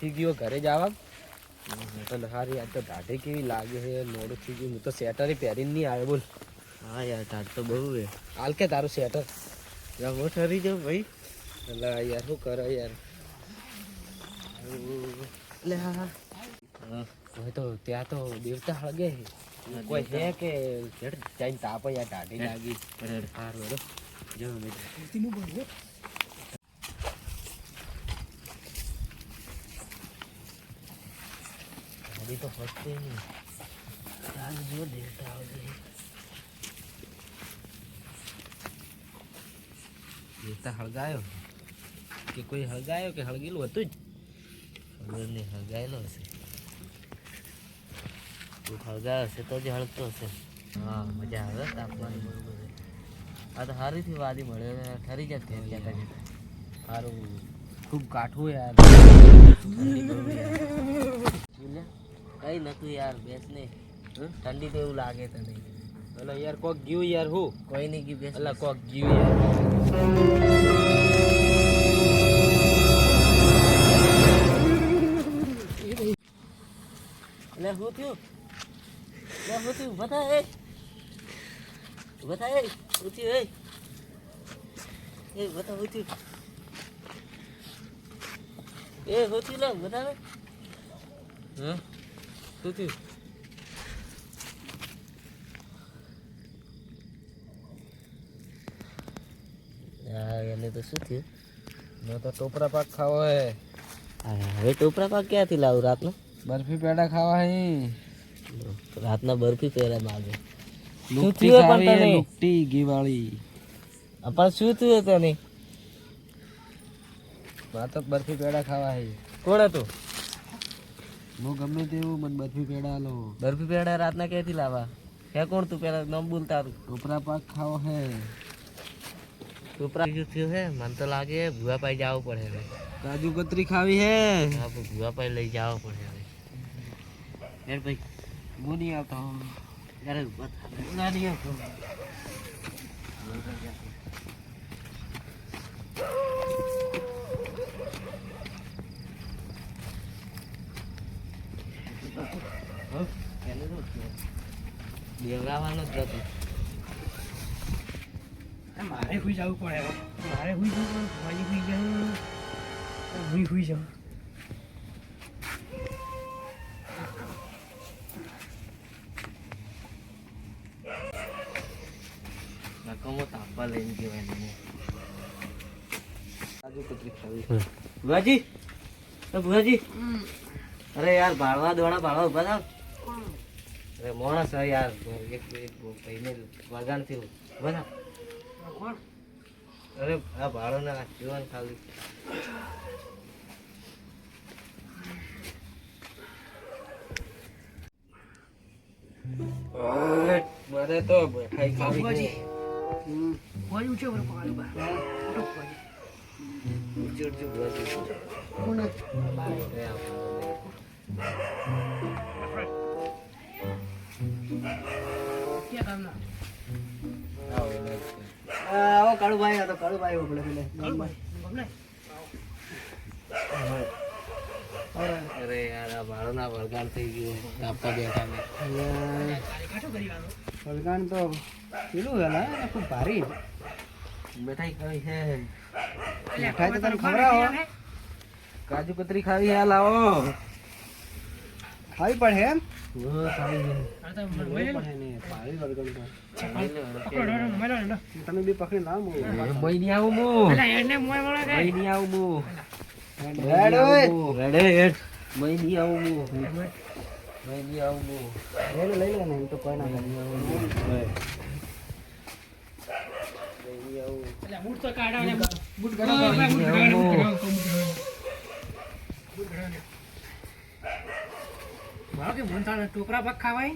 થઈ ગયો ઘરે જવા તો હારી આજ તો દાઢી કેવી લાગે છે મોડું થઈ ગયું હું તો સ્વેટર પહેરીને નહીં આવે બોલ હા યાર ટાટ તો બહુ હે હાલ કે તારું સ્વેટર હું ઠરી જાઉં ભાઈ એટલે યાર શું કરે યાર એટલે હા હવે તો ત્યાં તો દેવતા હળગે કોઈ છે કે જઈને તાપ યાર દાઢી લાગી સારું બરો જો અભી તો ફસते नहीं आज जो देवता हो गए દેવતા હળગાયો કે કોઈ હળગાયો કે હળગેલું હતું જ ખબર નહીં હળગાયેલો હશે તું હળગાયો હશે તો જ હળગતો હશે હા મજા આવે તાપમાન બરોબર છે આ તો સારીથી વાદી મળે ઠરી જશે કહેતા કહેતા સારું ખૂબ કાઠું યાર ઠંડી બહુ યાર કઈ નતું યાર બેસ ને ઠંડી તો એવું લાગે તને એટલે યાર કોક ગયું યાર હું કોઈ નહીં ગયું બેસ એટલે કોક ગયું યાર એટલે હું થયું બતા હું થયું એ બતા હું થયું એ હું થયું લે બતા ને હા શું થયું એને તો શું થયું મેં તો ટોપરા પાક ખાવો હે હવે ટોપરા પાક ક્યાંથી લાવું રાતનો બરફી પેડા ખાવા હે રાતના બરફી પેડા માગે શું થયું પણ તને લુકટી ગીવાળી પણ શું થયું તને આ તો બરફી પેડા ખાવા હે કોણ હતું હું ગમે તેવું મને બરફી પેડા આલો બરફી પેડા રાતના ક્યાંથી લાવવા હે કોણ તું પેલા નામ બોલ તારું ટોપરા પાક ખાવો હે ટોપરા થયું હે મને તો લાગે ભૂવા પાઈ જવું પડે હવે કાજુ કતરી ખાવી હે હા ભૂવા પાઈ લઈ જવું પડે હવે યાર ભાઈ હું નહીં આવતો યાર ના નહીં આવતો દેવરાવાનો જ હતો મારે હુઈ જવું પડે મારે હુઈ જવું પડે ભાઈ હુઈ જાઉં હુઈ જાઉં નકમો તાપા લઈને કહેવાય કાજુ કતરી ખાવી ભુવાજી ભુવાજી અરે યાર ભાળવા ઉભા થાવ અરે માણસ યાર એક ભાઈને વળગાણ થયું ઉભા થાવ કોણ અરે આ ભાડો ના જીવન ખાલી મને તો બેઠાઈ ખાવી કોઈ ઊંચો પર પકડ બા ઉચડ કોણ ક્યાં કામના આવો કાળુભાઈ આ તો કાળુભાઈ ઓપડે પેલે અરે યાર આ ભાડો ના વળગાણ થઈ ગયું આપવા બેઠા ને વળગાણ તો પેલું હે ને ખૂબ ભારી બેઠાઈ ખાવી છે મીઠાઈ તો તને ખવડાવો કાજુ કતરી ખાવી હે લાવો ખાવી પડે એમ તમે બી પકડી લાવો મય નહીં આવું હું મય નહીં આવું હું લઈ લે ને તો કોઈ ના ટોકરા પાક ખાવાય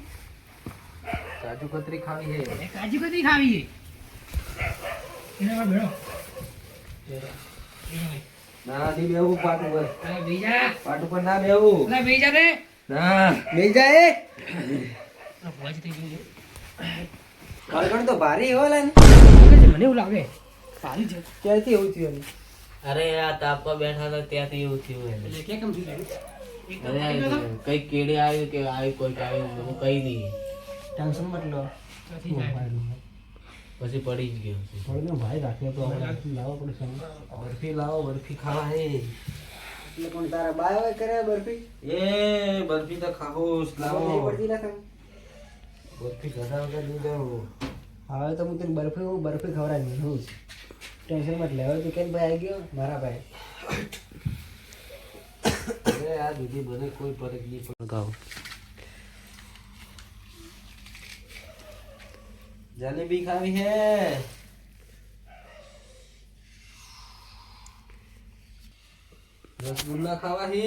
કાજુ કતરી ખાવી હે કાજુ કતરી ખાવી ના ની બેવું પાટું પર બીજા પાટું પર ના બેવું બીજા રે ના બેજા એ કળગણ તો ભારી હો લે મને એવું લાગે સારી છે ક્યાંથી એવું થયું અરે આ તાપવા બેઠા હતા ત્યાંથી એવું થયું એને. એટલે કે કેમ થયું અરે કઈ કેડે આવ્યું કે આવ્યું કોઈક આવ્યું હું કઈ નહીં ટેન્શન મતલો નથી જાય પછી પડી જ ગયો થોડો ભાઈ રાખ્યો તો આપણે લાવો પડશે બરફી લાવો બરફી ખાવા હે એટલે પણ તારા બાય હોય કરે બરફી એ બરફી તો ખાવો લાવો પડતી ના બરફી ગધા વગર નહીં દઉં હવે તો હું તને બરફી ખવડાવી હું ટેન્શન મત લે હવે તું કેમ ભાઈ આવી ગયો મારા ભાઈ અરે આ દીદી બને કોઈ ફરક નહીં પણ ખાવ જલેબી ખાવી હે રસગુલ્લા ખાવા હે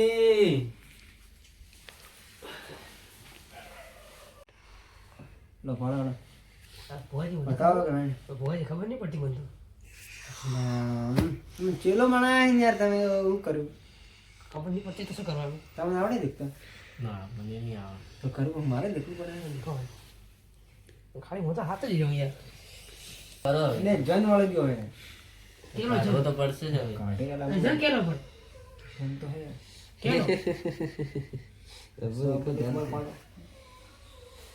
લો પાડો ભોજી બતાવો કે નહીં ભોજી ખબર નહીં પડતી મને તો ચેલો મણા યાર તમે એવું કર્યું ખબર નહીં પડતી તો શું કરવાનું તમને આવડે દેખતા ના મને નહીં આવે તો કરવું મારે દેખવું પડે ખાલી હું તો હાથ જ રહ્યો યાર બરાબર એટલે જન વાળો ગયો હે કેલો કાઢવો તો પડશે જ હવે કાઢે જન કેલો પણ જન તો હે કેલો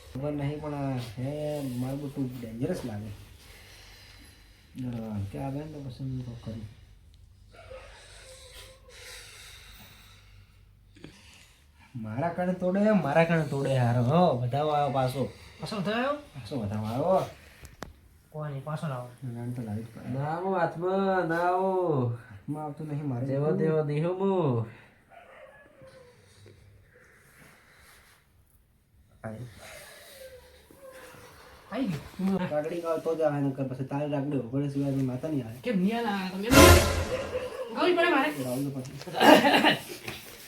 ખબર નહીં પણ આ હે મારું બધું ડેન્જરસ લાગે કે આવે ને તો પછી હું કરું મારા કણે તોડે હારો હો બધાઓ આવ્યો પાછો પાછો થયો પાછો બધાઓ આવ્યો કોઈ નહીં પાછો લાવો નામ તો લાવી જ પડે ના આવો હાથમાં ના આવો હાથમાં આવતું નહીં મારે દેવો દેહો મો આવી ગયું કાગડી કાવ તો જ આવે નકર પછી તારે રાખડે ઉભરે સિવાય માતા નહીં આવે કેમ નિયા ના તમે ગોળી પડે મારે રાવલો પછી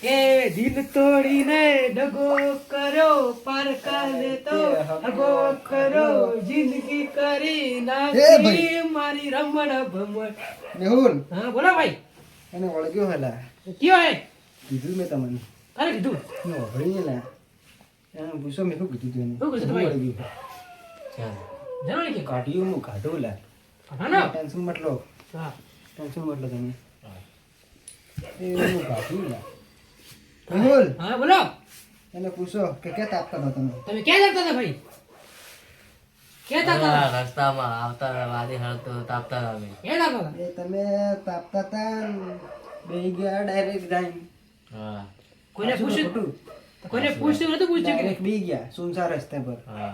એ દિલ તોડીને દગો કર્યો પારકાને તો દગો કર્યો જિંદગી કરી નાખી મારી રમણ ભમણ મેહુલ હા બોલો ભાઈ એને વળગ્યો હેલા કયો હે કીધું મેં તમને અરે કીધું મેં વળગી લે એને પૂછો મેં શું કીધું તું એને શું કીધું ભાઈ? વળગ્યું જણાવી કે કાઢ્યું હું કાઢું લે હા ના ટેન્શન મતલો હા ટેન્શન મતલો તમે એ હું કાઢ્યું લે મેહુલ હા બોલો એને પૂછો કે ક્યાં તાપતા હતા તમે તમે ક્યાં જતા હતા ભાઈ ક્યાં જતા હતા આ રસ્તામાં આવતા વાદી હળતો તાપતા હતા અમે. ક્યાં જતા હતા એ તમે તાપતા હતા બે ગયા ડાયરેક્ટ જાય હા કોઈને પૂછ્યું કોઈને પૂછ્યું નતું પૂછ્યું કે ડાયરેક્ટ બી ગયા સુનસાર રસ્તે પર હા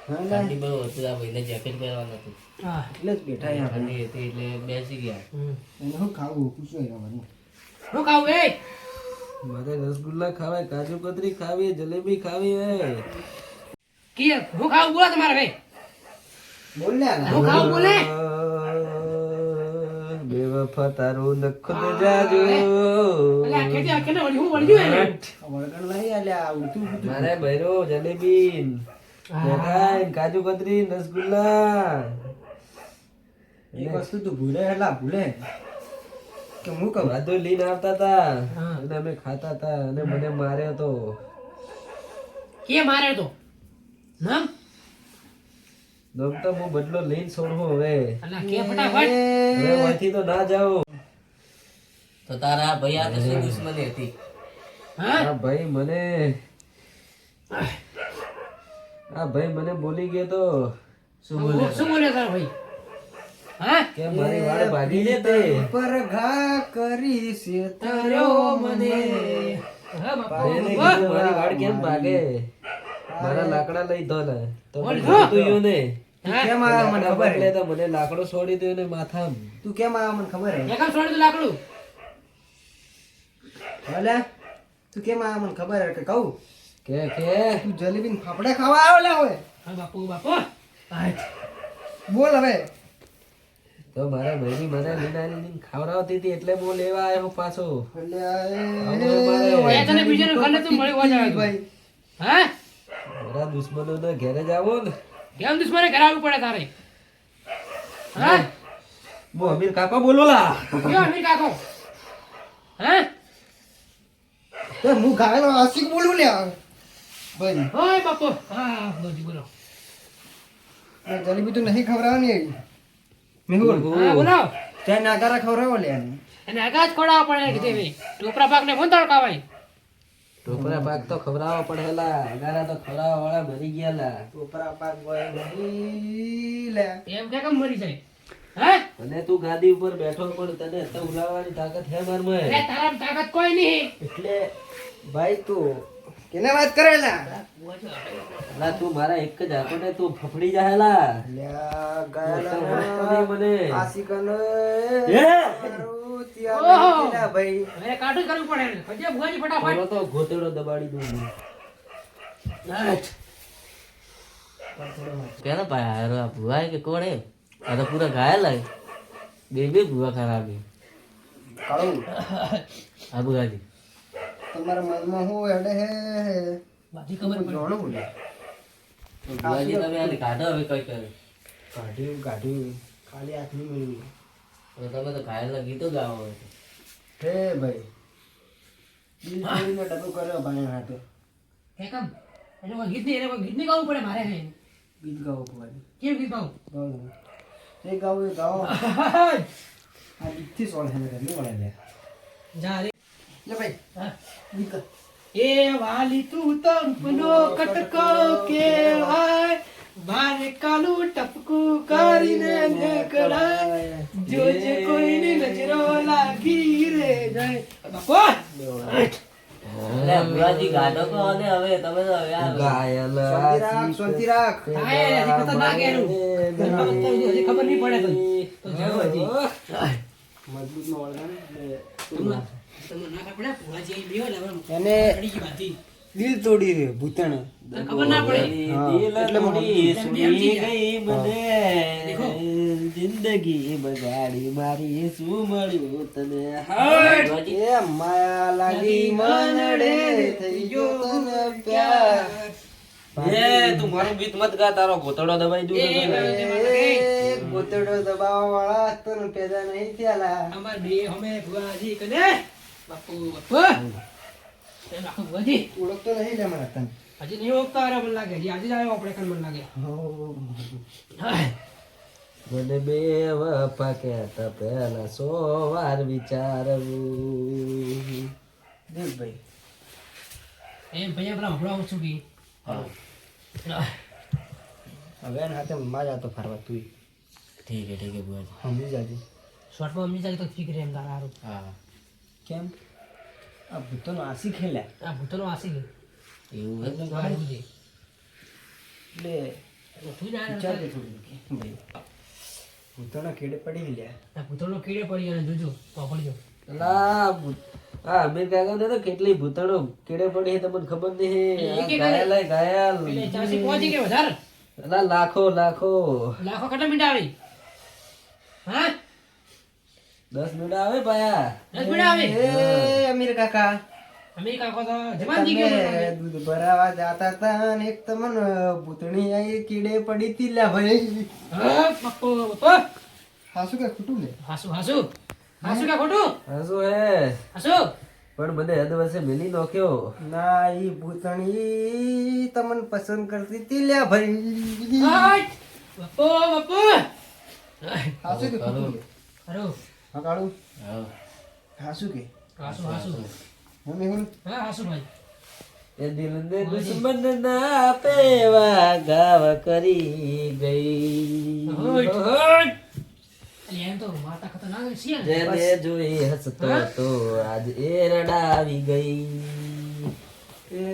હા લે ઠંડી બહુ હતી આ ભાઈને જેકેટ પહેરવાનું હતું હા એટલે જ બેઠા અહીંયા ઠંડી હતી એટલે બેસી ગયા એને શું ખાવું પૂછો એના મને શું ખાવું એ મારે રસગુલ્લા ખાવાય કાજુ કતરી ખાવી જલેબી ખાવી હે કે હું ખાવું બોલો તમારે ભાઈ બોલ ને હું ખાવું બોલે બેવફા તારું નખુદ જાજો એટલે આ ખેતી આ કેને વળી હું વળી ગયું એને વળગણ લઈ આલ્યા ઉતું મારે બૈરો જલેબી હા. કાજુ કતરી રસગુલ્લા એક વસ્તુ તું ભૂલે હેલા ભૂલે કે હું કહું વાદો લઈને આવતા હતા હા. અને અમે ખાતા હતા અને મને માર્યો તો કે મારે તો નામ દમ તો હું બદલો લઈને છોડવો હવે અલા કે ફટાફટ હવે વાંચી તો ના જાઓ તો તારા ભાઈ આ તો શું દુશ્મની હતી હા આ ભાઈ મને બોલી ગયો તો શું બોલે શું બોલ્યો તારો ભાઈ હા કે મારી વાળ ભાગી જતી પર ઘા કરી છે તારો મને હા બાપા એને વાહ. કીધું, મારી વાળ કેમ ભાગે મારા લાકડા લઈ દો ને તો બોલ, મેં હા. કીધું યું ને હા? કેમ આવ્યો મને ખબર એટલે તો મને લાકડો છોડી દો ને માથામાં તું કેમ આવ્યો મને ખબર હે એકમ છોડી દે લાકડું ભલે તું કેમ આવ્યો મને ખબર હે કે કહું કે તું જલેબી ફાફડા ખાવા આવ્યો લે હવે હા બાપુ બાપુ હા બોલ હવે તો મારા ભાઈની મને લીના ખવડાવતી હતી એટલે હું લેવા આવ્યો પાછો એ તને બીજાને ઘર નતું મળી હોવા જવા દઉં. હા મારા દુશ્મનો ને ઘેરે જાવો ને કેમ દુશ્મને ઘરે આવવું પડે તારે હા હું અમીર કાકા બોલો લા કયો અમીર કાકો હા હું ગાયનો આશિક બોલું લે ભાઈ ઓય બાપુ હા બોજી બોલો જલેબી તો નહીં ખવડાવવાની મેહુલ હા બોલો ત્યાં નાગારા ખવડાવો લે અને આગા જ ખવડાવવા પડે કીધે ભાઈ ટોપરા પાક ને કોણ તડકાવાય ટોપરા પાક તો ખવડાવવા પડેલા અગારા તો ખવડાવવા વાળા મરી ગયેલા ટોપરા પાક હોય નહીં લે એમ કે કેમ મરી જાય હે અને તું ગાદી ઉપર બેઠો પણ તને તો ઉલાવવાની તાકાત હે મારમાં અરે તારા તાકાત કોઈ નહીં એટલે ભાઈ તું કેને વાત કરેલા લા તું મારા એક જ હાથોને તું ફફડી જાહેલા લ્યા ગાયલા મને આશિકન ભાઈ હવે કાઢું કરવું પડે પછી ભુવાજી ફટાફટ તો ગોતેડો દબાડી દઉં કેના પાયા હારો આ ભુવા કે કોણ હે આ તો પૂરા ઘાયલ હે બે ભુવા ખરાબ હે કાળું આ ભુવાજી તમારા મનમાં હું એડે હે બાજી ખબર પડે જોણો બોલે ભુવાજી તમે આને કાઢો હવે કઈ કરે કાઢ્યું ખાલી હાથની મેળવી તો તમે તો ઘાયલ ગીતો ગાવો હોય હે ભાઈ દિલ તોડીને ટકો કર્યો ભાઈ હાથે હે કમ એને કોઈ ગીત નહીં એને કોઈ ગીત નહીં ગાવું પડે મારે હે ગીત ગાવો ભાઈ કેવું ગીત ગાવું એ ગાવો આ ગીતથી સોળ હે મેં નહીં મળે જા રે લે ભાઈ હા ગીત ગા. એ વાલી તું તો પનો કટકો કેવાય મારે કાલું ટપકું કરીને નીકળાય જોજે કોઈની નજરો લાગી રે જાય બાપો અરે ભુવાજી ગાડો કો અને હવે તમે તો હવે આ ગાયલ શાંતિ રાખ આય હજી ખતરનાક એનું હજી ખબર નહીં પડે તો જાઓ હજી મજબૂત નો વળગાને તમને ના ખબર પડે ભુવાજી અહીં બેહો લાવવાનું એને પડી ગઈ બાતી દિલ તોડી રે ભૂતણ ખબર ના પડે દિલ એટલે તોડી મને સુઈ સમજી ગઈ મને દેખો. જિંદગી બગાડી મારી શું મળ્યું તને ભુવાજી એ માયા લાગી મનડે થઈ ગયો તને પ્યાર એ તું મારું ગીત મત ગા તારો ગોતડો દબાઈ દઉં એ ગોતડો દબાવવા વાળા તને પેદા નહીં થયેલા અમાર બે અમે ભુવાજી કને બાપુ બાપુ તે નાખો ભુવાજી ઓળખતો નહીં લે મારા તને હજી નહીં ઓળખતા અરે મને લાગે હજી આજે જ આવ્યો આપણે કણ મને લાગે મને બે વફા કહેતા પહેલા 100 વાર વિચારવું દેખ ભાઈ એમ ભૈયા પેલા હમણાં છું કે હવે એના હાથે માજા તો ફરવા તું ઠીક હે ભુવાજી સમજી જાજે શોર્ટમાં અમને જાય તો ઠીક રહે એમ તારા હારું હા કેમ આ ભૂતોનો આસી ખેલ્યા આ ભૂતનો આસી ગયો એવું હે એટલે એટલે વિચારજે થોડું કે ભાઈ ભૂતોના કેડે પડી ગયા આ ભૂતનો કીડે પડી અને જોજો પકડજો અલા અમીર કાકા તો કેટલી ભૂતણો કેડે પડી છે તમને ખબર નહીં એક એક ઘાયલ હે, ઘાયલ એટલે 400 પહોંચી ગયો વધારે અલા લાખો લાખો કેટલા મિનિટ આવી હા 10 મિનિટ આવે પાયા 10 મિનિટ આવે એ અમીર કાકા અમેરિકા કો તો જવાનજી ગયો મને તમે લાગે. દૂધ ભરાવા જાતા હતા ને એક તમને ભૂતણી આઈ કીડે પડી તી લ્યા ભાઈ હા પપ્પો પપ્પો હાસુ કે ખોટું લે હાસુ હાસુ હાસુ કે ખોટું હાસુ હે હાસુ પણ મને હદ વર્ષે મેલી નોખ્યો ના ઈ ભૂતણી તમને પસંદ કરતી તી લ્યા ભાઈ હાટ પપ્પો પપ્પો હાસુ કે ખોટું લે હરો હા કાળુ હા હાસુ કે હાસુ હાસુ મમ્મી હું હા હાસુ ભાઈ એ દિલ ને દુશ્મન ના પેવા ગાવ કરી ગઈ હાટ એમ તો માતા ખતરનાક છે ને જેને જોઈ હસતો તો આજ એ રડાવી ગઈ એ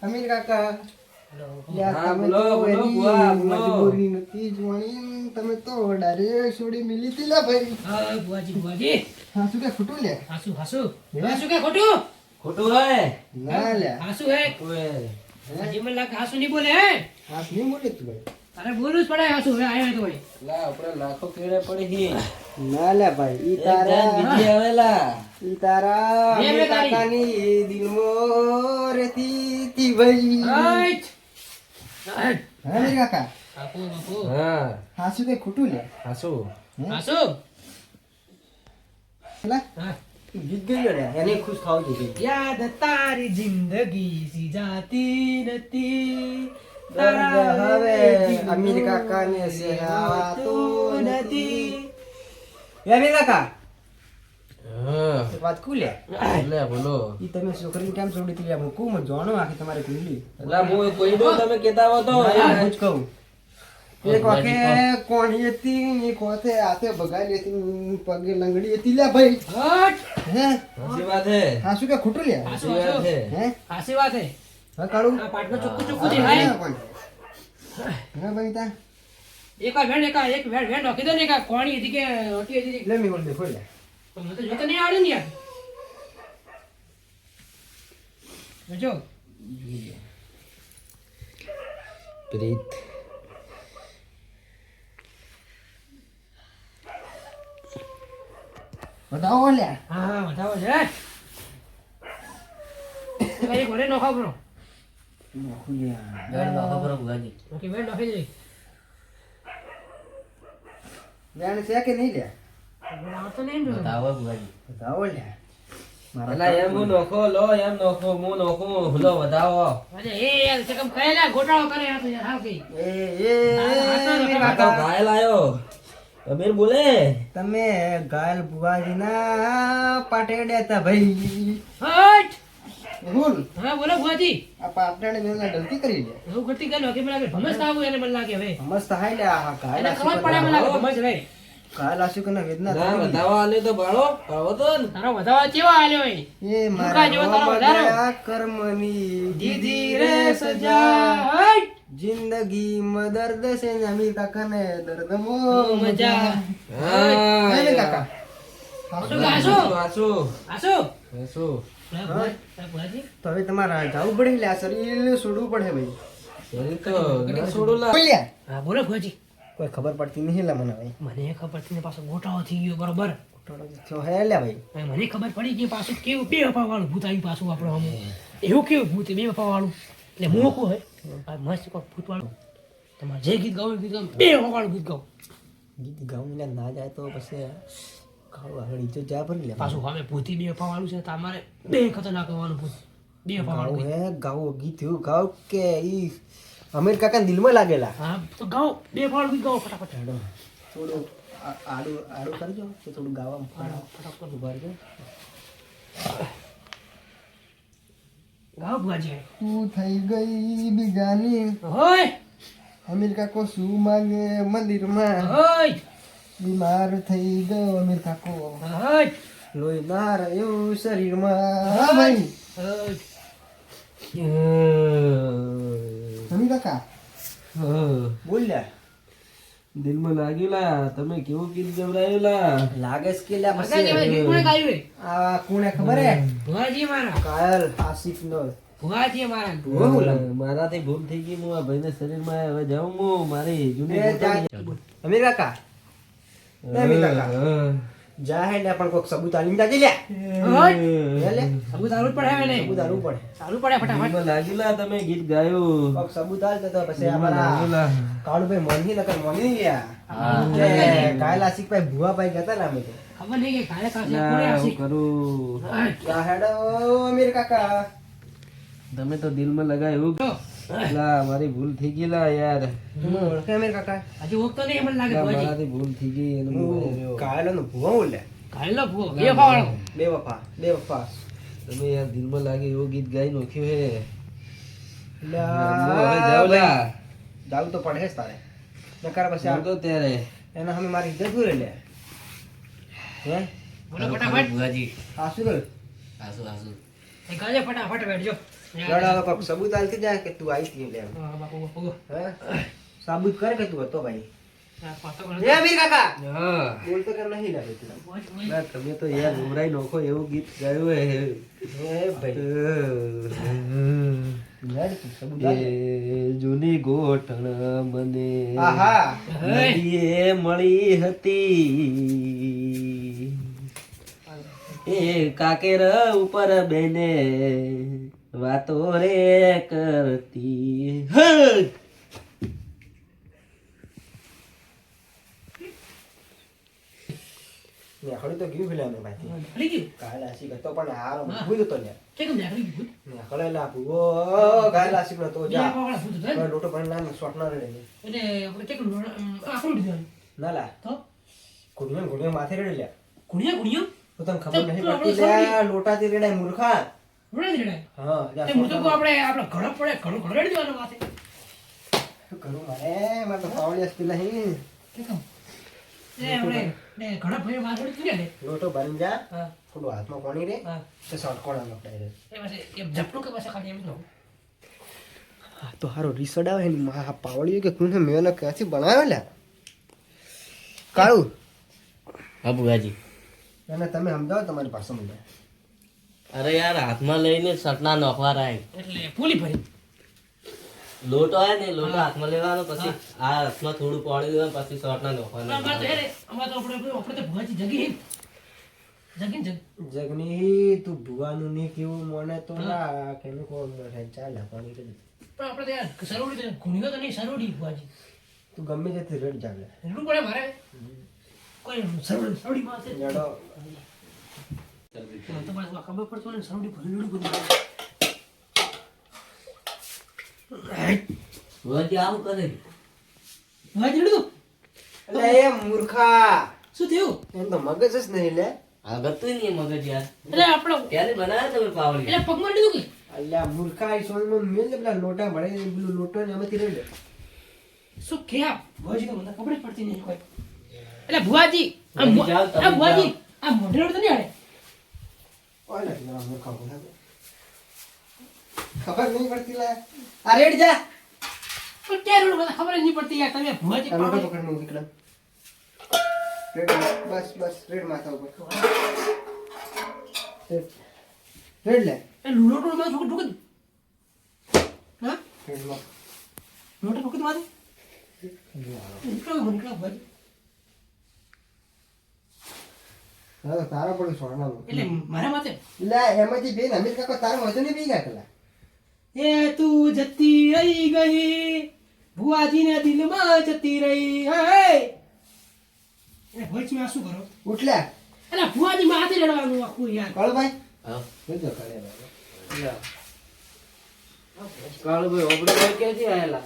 અમીર કાકા યાર તમે તો એની મજબૂરી નથી જોવાની તમે તો ડાયરેક્ટ છોડી મિલી તી લા ભાઈ હા બુઆજી હા શું કે ખોટું લે હાસુ હાસુ હાસુ કે ખોટું ખોટું હે ના લે હાસુ હે ઓએ હજી મને લાગે હાસુ નહીં બોલે હે હાથ નહીં મોડે તું ભાઈ તારે બોલવું જ પડે હાસુ હે આવ્યો તો ભાઈ લા આપણે લાખો કેડે પડી હી ના લે ભાઈ ઈ તારા બીજી આવેલા ઈ તારા બે અમીર તારી. કાકાની દિલમો રેતી તી ભાઈ હાટ હાટ હા અમીર કાકા બાપુ બાપુ હા હાસુ કે ખોટું લે હાસુ હાસુ લા હા ગીત ગયો રે એને ખુશ થાવ જોઈએ યાદ તારી જિંદગી સી જાતી નથી દર્દ હવે અમીર કાકાને સહેવાતું નથી એ અમીર કાકા હા એક વાત કહું લે લે બોલો ઈ તમે છોકરીને કેમ છોડી હતી હું કહું મને જાણો આખી તમારી કુંડલી એટલે હું કોઈ દો તમે કહેતા હો તો હું જ કહું એક વખતે કોણી હતી એક વખતે હાથે બગાડી હતી પગે લંગડી હતી લે ભાઈ હે સાચી વાત હે હા શું કે ખોટું લે સાચી વાત હે હે હાસી વાત હે હા કાળું આ પાટનો ચોખ્ખું ચોખ્ખું દેખાય હા ભાઈ તા એક વેણ વેણ નોખી દો ને એક કોણી હતી કે ઓટી હતી લે મી બોલ દે ખોઈ લે તો મને તો જોતા નહીં આવડે ને યાર જો પ્રીત બતાવો લે હા બતાવો છે એક ઘરે નોખા કરો વેણ નોખો કરો ભુવાજી. ઓકે વેણ નોખી દે બેન છે કે નહીં લે આવતો નહીં ને બતાવો ભુવાજી. બતાવો લે એટલે એમ હું નોખો લો એમ નોખો હું નોખું લો વધાવો અરે એ યાર તે કમ કહેલા ગોટાળો કરે આ તો યાર હાવ કઈ આ તો ઘાયલ આયો અમીર બોલે તમે ગાયલ બુવાજીના પાટેડ્યા હતા ભાઈ હટ બોલ હા બોલો ભુવાજી આ પાટણે મેં ગલતી કરી લે હું કરતી ગયો કે મને લાગે ભમસ આવું એને મને લાગે હવે મસ્ત હાઈ લે આ ગાયલ એને ખબર પડે મને લાગે ભમસ રે ગાયલ આશિકોને વેદના ના થઈ વધાવો આલે તો ભાળો ભાળો તો ને. તારો વધાવા કેવો આલ્યો એ એ દુકા જેવો તારો વધારો. મારા કર્મની દીદી રે સજા હટ જિંદગીમાં દર્દ છે ને અમીર કાકાને દર્દ મો મજા હા હે ને કાકા શું આસો આસુ આસો આસુ ભુવાજી તો હવે તમારે જવું પડે લે આ શરીર છોડવું પડે ભાઈ શરીર તો ના છોડું લા બોલ્યા હા બોલો ભુવાજી કોઈ ખબર પડતી નહીં લે મને ભાઈ મને ખબર થી ને પાછો ગોટાળો થઈ ગયો બરોબર થયો હે લે ભાઈ હવે મને ખબર પડી કે પાછું કેવું બે વફા વાળું ભૂત આવ્યું પાછું આપણો આમ એવું કેવું ભૂત બે વફા વાળું એટલે મોકું હોય આ મસ્ત કોઈ ભૂત વાળું તમારે જે ગીત ગાવું એ ગીત ગાવું બે વફા વાળું ગીત ગાવું ગીત ગાઉં લે ના જાય તો પછી ખાવું આગળ ઈજો જા ભરી લે પાછું અમે ભૂતી બે વફા વાળું છે તો અમારે બે ખતરનાક કરવાનું ભૂત બે વફા વાળું ગાઉં ગીત. હે ગાઉં ગીત એવું ગાઉં કે ઈ અમીર કાકા દિલમાં લાગેલા હા તો ગાઓ બે વફા વાળું ગીત ગાઓ ફટાફટ હેડો થોડું આડું આડું કરજો તો થોડું ગાવામાં ફટાફટ ઉભા રહેજો ગાઓ ભુવાજી તું થઈ ગઈ બીજાની હોય અમીર કાકો શું માંગે મંદિરમાં હોય બીમાર થઈ ગયો અમીર કાકો હોય લોહી ના રહ્યું શરીરમાં હા ભાઈ હોય અમીર કાકા બોલ્યા દિલમાં લાગ્યું લા તમે કેવું ગીત ગવડાયું લા લાગે છે કે લ્યા મજા જેવા ગીત કોણે ગાયું હે? આ કોને ખબર હે ભુવાજી મારા કાયલ આશિક નો ભુવાજી મારા મારાથી ભૂલ થઈ ગઈ હું આ ભાઈને શરીરમાં હવે જાઉં હું મારી જૂની એ જા- અમીર કાકા એ અમીર કાકા જા હે લ્યા પણ કોક સબૂત આલીને જાજે લ્યા લે લે સબૂત સારું પડે હવે ને સબૂત આલવું પડે સારું પડે ફટાફટ દિલમાં લાગ્યું લા તમે ગીત ગાયું કોક સબૂત આલ તો પછી દિલમાં લાગ્યું અમારા લા. કાળુભાઈ મોની નકર મોની ગયા હા. કાયલ આશિક ભાઈ ભુવાભાઈ ગયા તા ને અમે તો ખબર નહીં કે કાલે કાલે લા, કોણે હું આવશે કરું જા હેડો અમીર કાકા તમે તો દિલમાં લગાવ્યું લા મારી ભૂલ થઈ ગઈ લા યાર તમે ઓળખે અમીર કાકા હજી ઓળખતો નહીં મને લાગે લા, ભુવાજી મારાથી ભૂલ થઈ ગઈ એનું હું રહ્યો. કાયલો નો ભુવા હું લે કાલનો ભૂવો બે ફાવાળો બે વફા તમે યાર દિલમાં લાગે એવું ગીત ગાઈ નાખ્યું હે લા, હું હવે જાઉં લા જાવું તો પડે જ તારે નકર પછી જાઉં તો ત્યારે એના સામે મારી ઇજ્જત પૂરે લે હે બોલો ફટાફટ ભુવાજી. આ શું કર આસુ આસુ. એ ગાજે ફટાફટ બેઠજો લડાવા કોક સબૂત આલતી જાય કે તું આઈ હતી લે હા, બાપુ બાપુ હે સાબુત કરે કે તું હતો ભાઈ આ પાછો એ અમીર કાકા હા બોલતો કેમ નહીં લાગે તું લા, તમે તો યાર ઉમરાઈ નોખો એવું ગીત ગાયું હે એ ભાઈ લડ તું સબૂત આલ. એ જૂની ગોઠણ મને આહા નદીએ મળી હતી એ કાકેર ઉપર બેને વાતો રે કરતી હે! ને હળી તો ગયું ભલે અમે ભાઈ હળી ગયું કાયલા શીખ હતો પણ હારો ભૂલ તો લે કેમ હળી ગયું ને હળેલા ભૂવો કાયલા શીખ તો બે જા ફાવાળા ભૂત હતા ને? લોટો પણ ના શોટ ના રે એટલે આપણે કેટલું આખું દીધું ના લા તો ઘુડિયો ઘુડિયો માથે રેડી લે કુણિયા કુણિયો તો તને ખબર નહીં પડતી લે લોટાથી રેડાય મૂર્ખા. રોડે જ રેડાય. હા જા તે હું તો કહું આપણે ઘણો પડે ઘણો રેડી દેવાનો માથે. કરું મારે તો પાવડિયા પેલા હી કે કહું એ આપણે ને ઘણા ભાઈઓ માથે રેડી ને. લોટો ભરીને જા હા થોડું હાથમાં પાણી રે હા તો શોર્ટકોડા લપટાઈ રે. એ પાસે એ ઝપટું કે પાસે ખાલી એમ જ ન હા તો હારો રીસડ આવે ને મા પાવડિયો કે કોને મેને ક્યાંથી બનાવ્યો લે કાળું હા ભુવાજી. અને તમે સમજાવો તમારી પાસે મને. અરે યાર હાથમાં લઈને સટના નોખવા રાય. એટલે પૂલી ભરી લોટો આવે ને લોટો હાથમાં લેવાનો પછી આ હાથમાં થોડું પાણી દેવાનું પછી સટના નોખવાના. અમાર તો હેરે અમાર તો આપણે તો ભુવાજી જગી જગી જગની તું ભુવાનું નહીં કેવું મને તો ના કેનું કોણ ચાલે પાણી રે. પણ આપણે તો યાર સરોડી તો ઘૂણીઓ તો નહીં સરોડી ભુવાજી તું ગમે તે રેડ જાવે એટલું પડે મારે કોઈ સરોડી માં છે જડો તો મારે ખબર પડતો ને સરોડી ભરેલું બધું ભુવાજી આવું કરે. ભુવાજી લીધું એટલે એ મૂર્ખા શું થયું એમ તો મગજ જ નહીં લે. આ ગતું નહીં મગજ યાર. એટલે આપણે ક્યારે બનાવ્યા તમે પાવડી? એટલે પગમાં લીધું કે અલ્યા મૂર્ખા એ સોનમાં મેલ લે પેલા લોટા ભળે પેલું લોટો ને એમાંથી રેડ લે. શું કે આ ભુવાજી તો મને ખબર જ પડતી નહીં કોઈ એટલે ભુવાજી ભુવાજી જાઓ, તમે આ ભુવાજી આ મોઢે તો નહીં આડે ઓય લે જરા મૂર્ખા બોલા ખબર નહીં પડતી લે આ રેડ જા પણ ક્યાં રોડ મને ખબર જ નહીં પડતી યાર તમે ભુવાજી આ લોટો પાવડી પકડ નું નીકળ રેડ બસ બસ રેડ માથા ઉપર રેડ લે એ લોટો માં ઠોક હા રેડ માં લોટો ઠોક મારે નીકળો ભુવાજી હા તો તારા પણ સોનાનું એટલે મારા માથે લે એમાંથી બેન અમિત કાકો તારા વધુ નહીં ભેગા કલા એ તું જતી રહી ગઈ ભુવાજી ને દિલમાં જતી રહી હે એ ભોજ માં શું કરો ઉઠલ્યા એટલે ભુવાજી માં હાથે લડવાનું આખું યાર કાળુભાઈ હા. જોજો કરે બાબા. કાળુભાઈ આપણે ભાઈ ક્યાંથી આયેલા?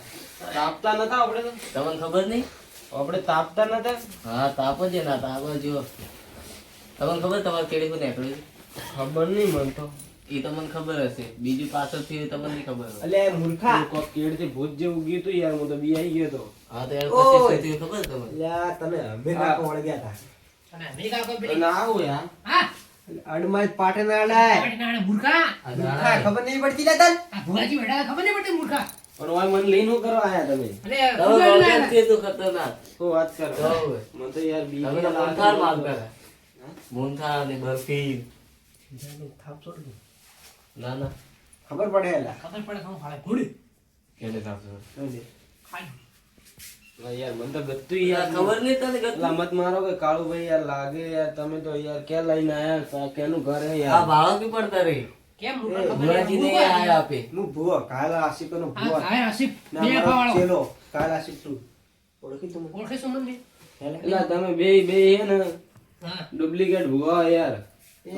તાપતા નતા આપણે તો? તમને ખબર નહીં? આપણે તાપતા નતા? હા તાપ જ ના તાપ જ જો. તમને ખબર તમારે કેડી કોઈ નીકળ્યું? ખબર નહીં મને તો. એ તમને ખબર હશે, બીજું પાછળથી તમને નહીં ખબર હોય. અલે મૂર્ખા કોક કેડથી ભૂત જેવું ગયું તું યાર, હું તો બિયાઈ ગયો તો. હા તો યાર ઓય. પછી થયું ખબર તમને? લ્યા તમે અમે કાકો વળગ્યા હતા અને અમેરિકા કોઈ પેલી ના આવું યાર. હા અડમાં જ પાટે ના અડાય પાડી નાણે મૂર્ખા આ મૂર્ખા નાણા. ખબર નહીં પડતી લે તન આ ભુવાજી બેઠા ખબર નહીં પડતી મૂર્ખા પણ ઓય મને લઈને શું કરવા આયા તમે? એટલે તમે ભુવાજી વળગ્યા ના- જ છે તો ખતરનાક. શું વાત કરો? હોવે. મને તો યાર તમે તો બીક મૂંગથાળ લાગે. માગતા હતા. મૂંગથાળ ને બરફી. થાપ છોડ દે. ના ના ખબર પડે એલા ખબર પડે તો ફાળે ઘોડી કેને કાપશો? ખાઈ ના યાર મને તો ગતું યાર યાર ખબર નહીં તને ગતું? મત મારો કે કાળુભાઈ યાર લાગે યાર, તમે તો યાર ક્યાં લઈને આયા? કેનું ઘર હે આ યાર? બાળક બી પડતા રહી. કેમ એ મૂર્ખા ખબર ભુવાજી ને નહીં? આયા આપે. હું ભૂવો કાલા આશિકોનો આ ભૂવો સાહેબ આસિફ ના બે મારો પાવાળો ચેલો કાલા આશિક તું ઓળખી તું મને? ઓળખે શું મને હેલે? એલા તમે બે બે હે ને હા ડુપ્લિકેટ ભૂવા યાર. એ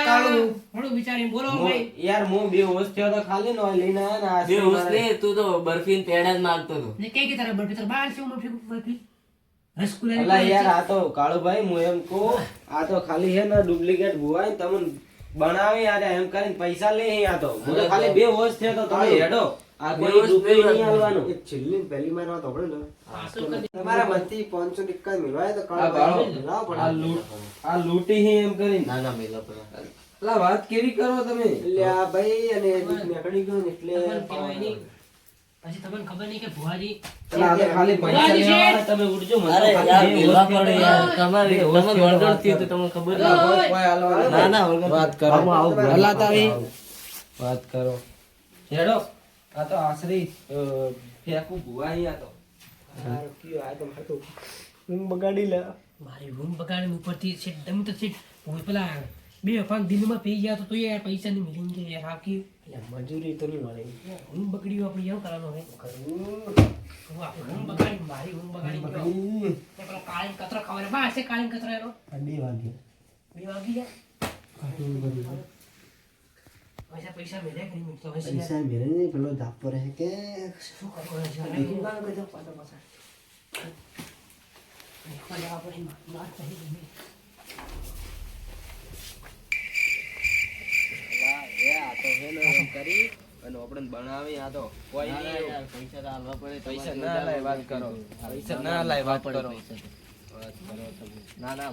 કાળું થોડું વિચારીને બોલો મો- ભાઈ યાર હું બે વર્ષ થયો તો ખાલી નો લઈને આયા ને બે આ હોશ નહીં, તું તો બરફી ને પેડા જ માંગતો હતો. ને કઈ તારા બરફી તારા બાર છે બરફી બરફી રસગુલ્લા અલા યાર આ તો કાળુભાઈ હું એમ કહું, આ તો ખાલી હે ને ડુપ્લિકેટ ભૂવા ને તમને બનાવી યાર એમ કરીને પૈસા લે આ તો. હું તો ખાલી બે વર્ષ થયો તો તમે હેડો. આ બે કોઈ વર્ષ રૂપિયો બે નહીં આલવાનું. એક છેલ્લી ને પહેલી મારવા તો પડે ને શું કરી તમારા મનથી 500 ટીકા મિલવાય તો આ ભાળો. કાળું લાવ આ પડે લૂંટ- આ લૂંટી હે એમ કરીને. ના ના મેલા પેલા. અલા વાત કેવી કરો તમે? એટલે આ ભાઈ અને દૂધ નીકળી ગયું ને એટલે તમને કહેવાય નહીં. પછી તમને ખબર નહીં કે ભુવાજી અલા આ તો ખાલી પૈસા ભુવાજી છે. લેવાના, તમે ઉડજો. મને તો અરે ખાલી યાર બે મેલા વર્ષ પડે થયા યાર. તમારે બે વર્ષ તમને થયા વળગણ થયું તો તમને ખબર ના હતા. હોય. કોઈ હાલવાનું ના નહીં. ના વળગણ. વાત કરો. આમાં આવું બોલો. અલા તારી વાત કરો. હેડો. આ તો આશરી ફેંકું ભૂવા અહીંયા તો. હારું કયો આ તો મારે તો ઊંઘ બગાડી લે મારી રૂમ બગાડીને ઉપરથી છે દમ તો છે હું પેલા બે અફાન દિલમાં પી ગયા તો યાર પૈસા નહીં મિલી ગયા યાર હાકી એટલે મજૂરી તો નહીં મળે રૂમ બગડ્યું આપણે એવું કરવાનું હોય કરું હું આપણે રૂમ બગાડી મારી રૂમ બગાડી ગયો બગડી ને પેલો કાળીન કચરો ખાવાનો બા છે કાળીન કચરો એનો 2 વાગે 2 વાગી જાય કાઢું બધું પૈસા મેળે કરી મૂકતો હોય છે પૈસા મેરે નહીં પેલો ધાપો રહે કે શું કરવું છે દેખી બાર કરી દો પાછા પાછા આપણે માર કહી દે કરી અને આપણે બનાવી આ તો કોઈ ના, ના, નહીં. યાર, પૈસા તો આલવા પડે. પૈસા તમારે ના લાય વાત જોરદાર કરો. મૂકી પૈસા ના લાય વાત પડે કરો. પૈસા તો. ના ના